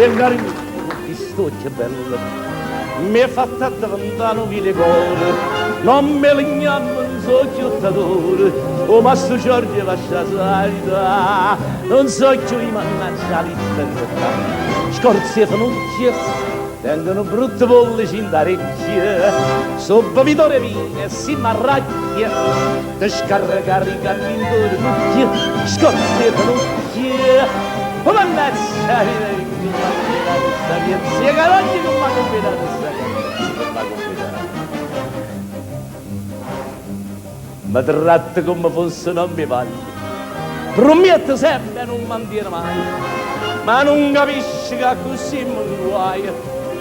e cari che sto che bello mi è fatta davantare mille cuore non me lignamo non so chiuttadore o Mastro Giorgio lascia salita non so più i mannaggia l'italiana scorzi e fanucchie tengono brutte bollici in d'orecchie sopra vitore vine si marracchia te scaricare i cammintori cucchie scorzi e fanucchie o mannaggia questa piazza che oggi non mi ha compilato questa ma tratta come fosse non mi paglia promette sempre non mantiene mai ma non capisci che così mi guai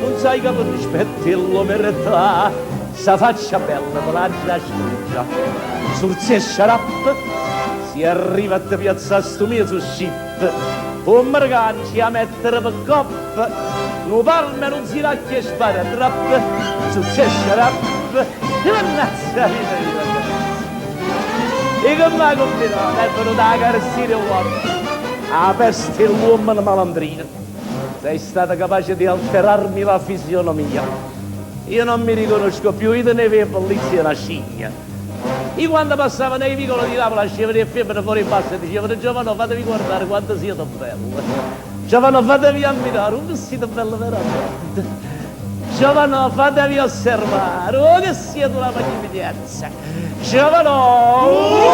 non sai che per rispetto merità sa faccia bella con la sciuccia sul sciarap si arriva a piazzare sto mio su ship un mercanci a mettere per coppa non palme non si racchia e spara trappe sul sciarap e mannazza vita e che mi ha combinato è venuto a caressire l'uomo a peste l'uomo malandrino sei stata capace di alterarmi la fisionomia io non mi riconosco più io tenevo in polizia una scimmia io quando passavo nei vicoli di Napoli lasciavo le femmine fuori in basso e dicevano giovano fatevi guardare quanto siete bello giovano fatevi ammirare che siete bello veramente giovano fatevi osservare oh che siete una magnificenza giovano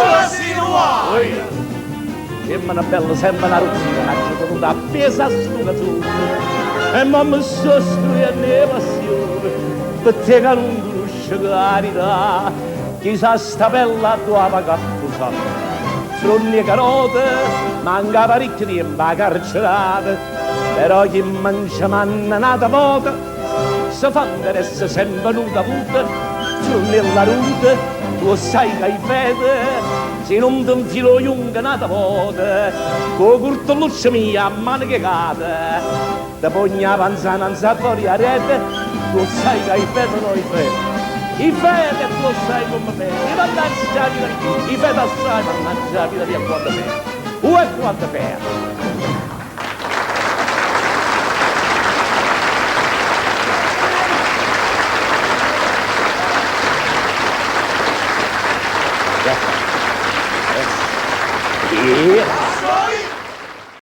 e una bella sembra una ruzzina che venuta appesa a stuga tu e mamma sostruire le passioni per te che non conosce carità chissà sta bella tua pagappusa frunne carote manca parecchio tempo a carcerate però chi mangia manna nata vota se fa interesse sempre nuda puta frunne la ruta tu sai che hai fede se non ti infilo lunga nata vota con curto luccia mia a maniche cade te pogna avanza non sa fuori a rete tu sai che hai fede noi fede i fede tu sai come me i mannaggia la vita i fede assai mannaggia la vita via quanto me e quanto me